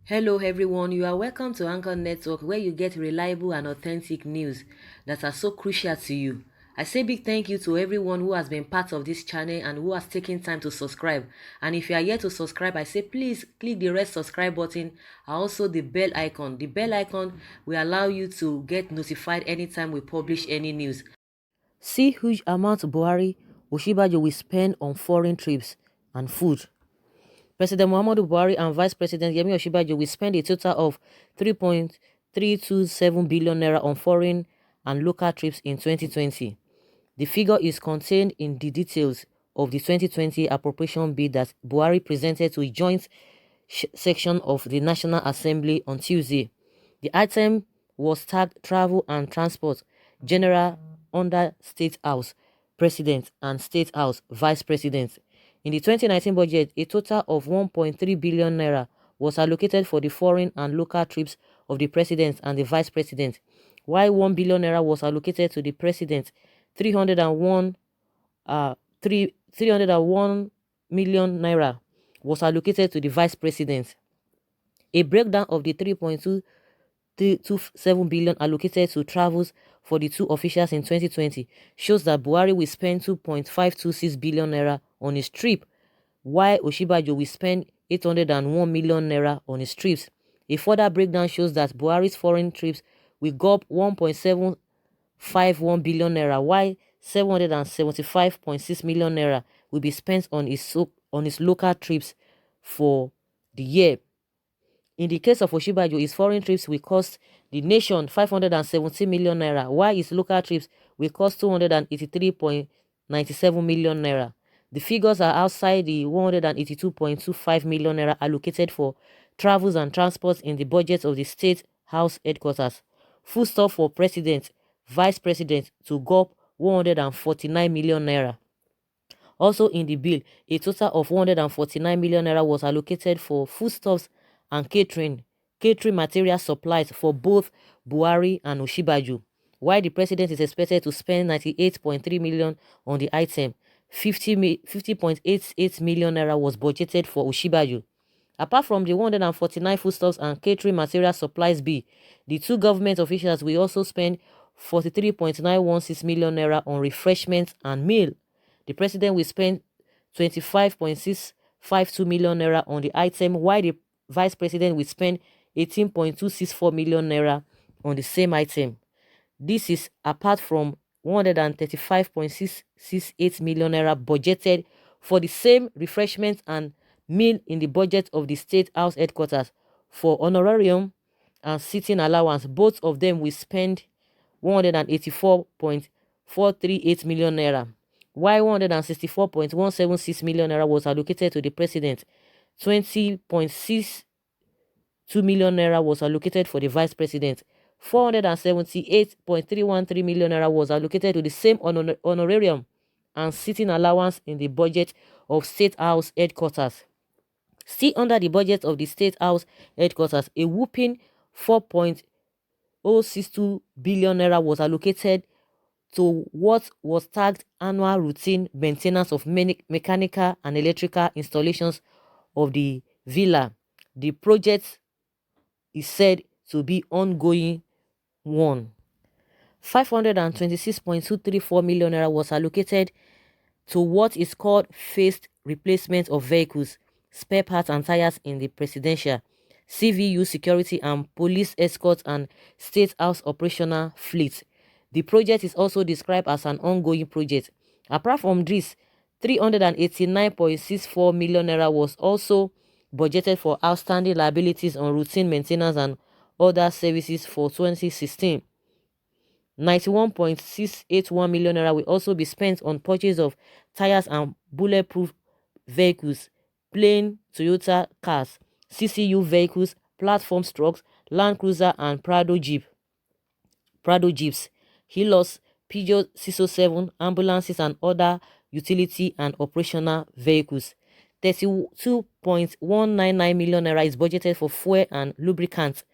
Hello, everyone. You are welcome to Anchor Network, where you get reliable and authentic news that are so crucial to you. I say big thank you to everyone who has been part of this channel and who has taken time to subscribe. And if you are yet to subscribe, I say please click the red subscribe button and also the bell icon. The bell icon will allow you to get notified anytime we publish any news. See huge amount Buhari, Osinbajo will spend on foreign trips and food. President Muhammadu Buhari and Vice President Yemi Osinbajo will spend a total of 3.327 billion naira on foreign and local trips in 2020. The figure is contained in the details of the 2020 appropriation bill that Buhari presented to a joint section of the National Assembly on Tuesday. The item was tagged Travel and Transport General under State House President and State House Vice President. In the 2019 budget, a total of 1.3 billion naira was allocated for the foreign and local trips of the President and the Vice President, while 1 billion naira was allocated to the President. 301 301 million naira was allocated to the Vice President. A breakdown of the 3.227 billion allocated to travels for the two officials in 2020 shows that Buhari will spend 2.526 billion naira on his trip, while Osinbajo will spend 801 million naira on his trips. A further breakdown shows that Buhari's foreign trips will go up 1.751 billion naira, while 775.6 million naira will be spent on his local trips for the year. In the case of Osinbajo, his foreign trips will cost the nation 570 million naira, while his local trips will cost 283.97 million naira. The figures are outside the 182.25 million naira allocated for travels and transports in the budget of the State House headquarters. Foodstuff for President, Vice President to go up 149 million naira. Also in the bill, a total of 149 million naira was allocated for foodstuffs and catering material supplies for both Buhari and Osinbajo, while the president is expected to spend 98.3 million on the item. 50.88 million naira was budgeted for Osinbajo. Apart from the 149 foodstuffs and catering material supplies bill, the two government officials will also spend 43.916 million naira on refreshments and meal. The president will spend 25.652 million naira on the item, while the vice president will spend 18.264 million naira on the same item. This is apart from 135.668 million naira budgeted for the same refreshment and meal in the budget of the State House headquarters for honorarium and sitting allowance. Both of them will spend 184.438 million naira, while 164.176 million naira was allocated to the president. 20.62 million naira was allocated for the vice president. 478.313 million naira was allocated to the same honorarium and sitting allowance in the budget of State House headquarters. Still under the budget of the State House headquarters, a whopping 4.062 billion naira was allocated to what was tagged annual routine maintenance of mechanical and electrical installations of the villa. The project is said to be ongoing one. 526.234 million naira was allocated to what is called phased replacement of vehicles, spare parts and tires in the presidential, CVU security and police escorts and state house operational fleet. The project is also described as an ongoing project. Apart from this, 389.64 million naira was also budgeted for outstanding liabilities on routine maintenance and other services for 2016. 91.681 million naira will also be spent on purchase of tires and bulletproof vehicles, plain Toyota cars, CCU vehicles, platform trucks, Land Cruiser and Prado jeeps, Hilux, Peugeot 607, ambulances and other utility and operational vehicles. 32.199 million naira is budgeted for fuel and lubricants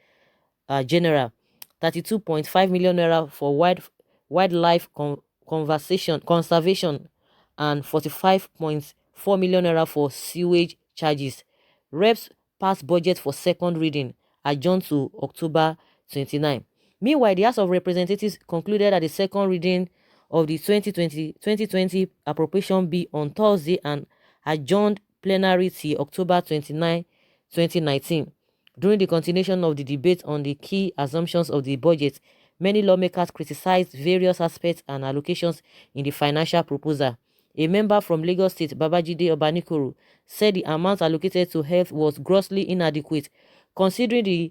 general, 32.5 million naira for wildlife conservation, and 45.4 million naira for sewage charges. Reps pass budget for second reading adjourned to October 29. Meanwhile, the House of Representatives concluded that the second reading of the 2020 appropriation bill on Thursday and adjourned plenary till October 29, 2019. During the continuation of the debate on the key assumptions of the budget, many lawmakers criticized various aspects and allocations in the financial proposal. A member from Lagos State, Babajide Obanikoro, said the amount allocated to health was grossly inadequate, considering the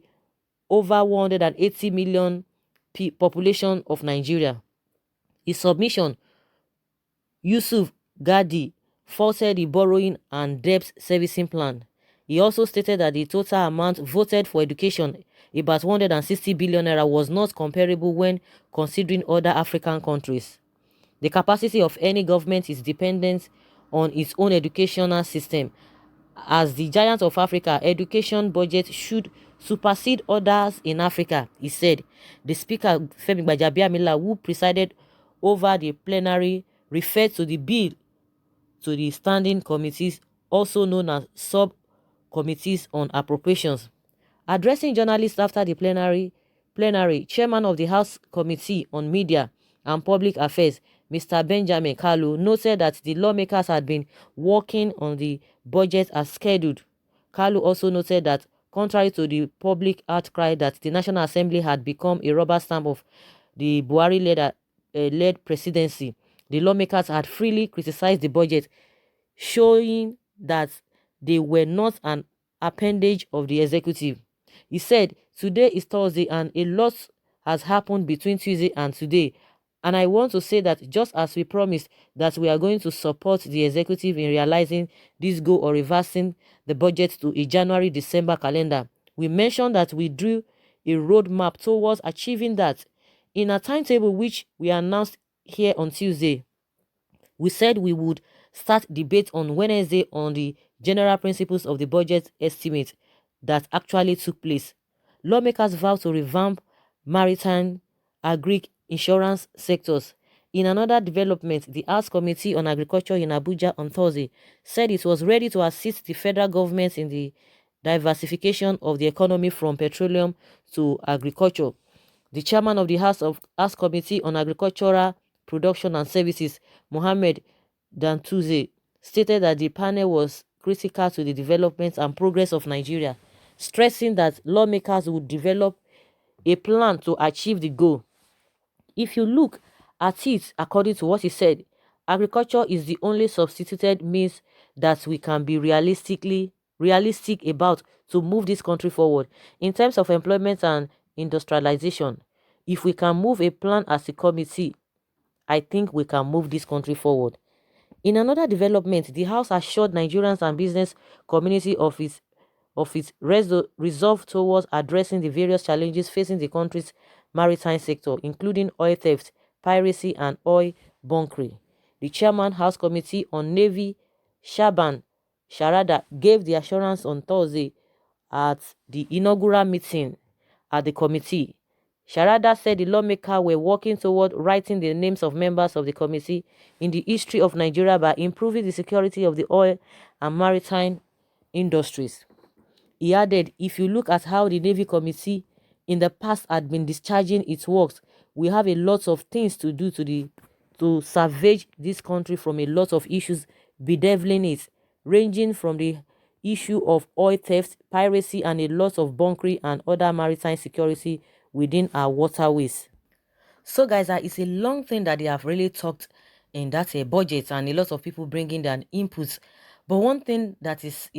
over 180 million population of Nigeria. His submission, Yusuf Gadi, faulted the borrowing and debt servicing plan. He also stated that the total amount voted for education, about 160 billion naira, was not comparable when considering other African countries. The capacity of any government is dependent on its own educational system. As the giant of Africa, education budget should supersede others in Africa, he said. The speaker, Femi Gbajabiamila, who presided over the plenary, referred to the bill to the standing committees, also known as subcommittees on appropriations. Addressing journalists after the plenary, Chairman of the House Committee on Media and Public Affairs, Mr. Benjamin Kalu, noted that the lawmakers had been working on the budget as scheduled. Kalu also noted that, contrary to the public outcry that the National Assembly had become a rubber stamp of the Buhari-led presidency, the lawmakers had freely criticized the budget, showing that they were not an appendage of the executive. He said, "Today is Thursday and a lot has happened between Tuesday and today. And I want to say that just as we promised that we are going to support the executive in realizing this goal or reversing the budget to a January-December calendar, we mentioned that we drew a roadmap towards achieving that in a timetable which we announced here on Tuesday. We said we would start debate on Wednesday on the general principles of the budget estimate that actually took place. Lawmakers vowed to revamp maritime, agri, insurance sectors. In another development, the House Committee on Agriculture in Abuja on Thursday said it was ready to assist the federal government in the diversification of the economy from petroleum to agriculture. The chairman of the House Committee on Agricultural Production and Services, Mohammed Dantuze, stated that the panel was critical to the development and progress of Nigeria, stressing that lawmakers would develop a plan to achieve the goal. If you look at it according to what he said, agriculture is the only substituted means that we can be realistic about to move this country forward in terms of employment and industrialization. If we can move a plan as a committee, I think we can move this country forward. In another development, the House assured Nigerians and business community of its resolve towards addressing the various challenges facing the country's maritime sector, including oil theft, piracy, and oil bunkering. The chairman, House Committee on Navy, Shaban Sharada, gave the assurance on Thursday at the inaugural meeting at the committee. Sharada said the lawmakers were working toward writing the names of members of the committee in the history of Nigeria by improving the security of the oil and maritime industries. He added, if you look at how the Navy Committee in the past had been discharging its works, we have a lot of things to do to salvage this country from a lot of issues bedeviling it, ranging from the issue of oil theft, piracy, and a lot of bunkering and other maritime security within our waterways. So guys, it's a long thing that they have really talked in that budget, and a lot of people bringing their inputs. But one thing that is,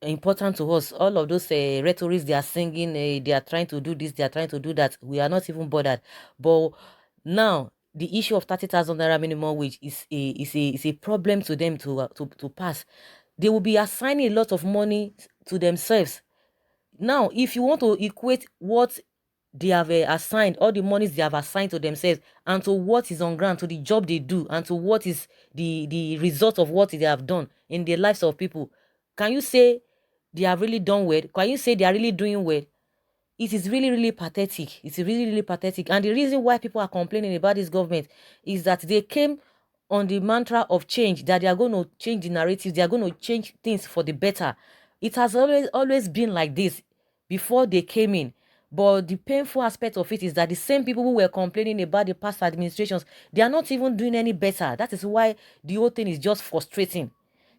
important to us, all of those rhetorics they are singing, they are trying to do this, they are trying to do that, we are not even bothered. But now the issue of 30,000 naira minimum wage is a problem to them to pass. They will be assigning a lot of money to themselves. Now, if you want to equate what they have assigned, all the monies they have assigned to themselves, and to what is on ground, to the job they do, and to what is the result of what they have done in the lives of people, Can you say they have really done well? Can you say they are really doing well? It is really, really pathetic. It's really, really pathetic. And the reason why people are complaining about this government is that they came on the mantra of change, that they are going to change the narrative, they are going to change things for the better. It has always been like this before they came in. But the painful aspect of it is that the same people who were complaining about the past administrations, they are not even doing any better. That is why the whole thing is just frustrating.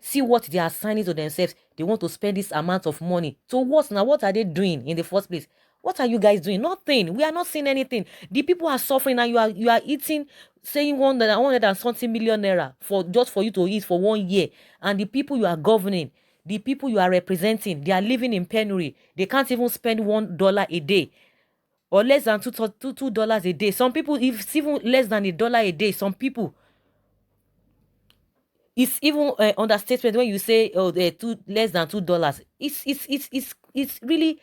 See what they are assigning to themselves. They want to spend this amount of money. So what now? What are they doing in the first place? What are you guys doing? Nothing. We are not seeing anything. The people are suffering, and you are eating, saying 100 million naira for just for you to eat for 1 year. And the people you are governing, the people you are representing, they are living in penury. They can't even spend $1 a day, or less than $2 a day. Some people, if it's even less than $1 a day, some people, it's even understatement when you say, oh, they're less than $2. It's really,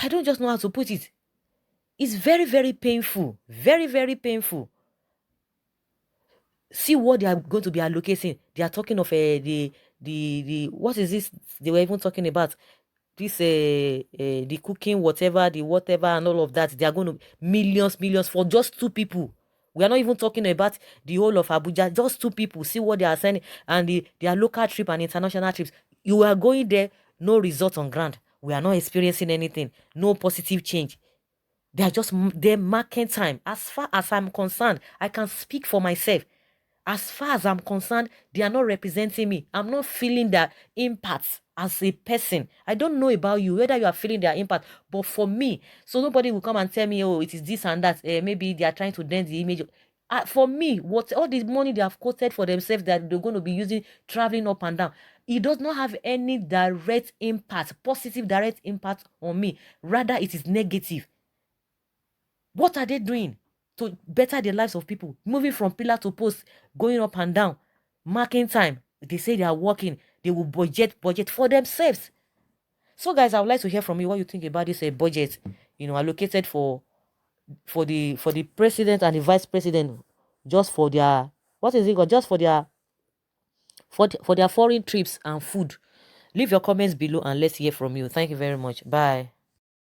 I don't just know how to put it. It's very, very painful. Very, very painful. See what they are going to be allocating. They are talking of the what is this? They were even talking about this the cooking, whatever, the whatever, and all of that. They are going to millions for just two people. We are not even talking about the whole of Abuja, just two people. See what they are sending, and their local trip and international trips. You are going there, no result on ground. We are not experiencing anything, no positive change. They are just their market time. As far as I'm concerned, I can speak for myself. As far as I'm concerned, they are not representing me. I'm not feeling their impact as a person. I don't know about you, whether you are feeling their impact, but for me, so nobody will come and tell me, oh, it is this and that. Maybe they are trying to dent the image. For me, what all this money they have quoted for themselves that they're going to be using traveling up and down, it does not have any direct impact, positive direct impact on me. Rather, it is negative. What are they doing to better the lives of people? Moving from pillar to post, going up and down, marking time. They say they are working. They will budget for themselves. So, guys, I would like to hear from you what you think about this budget. Allocated for the president and the vice president, just for their what is it called? Just for their foreign trips and food. Leave your comments below and let's hear from you. Thank you very much. Bye.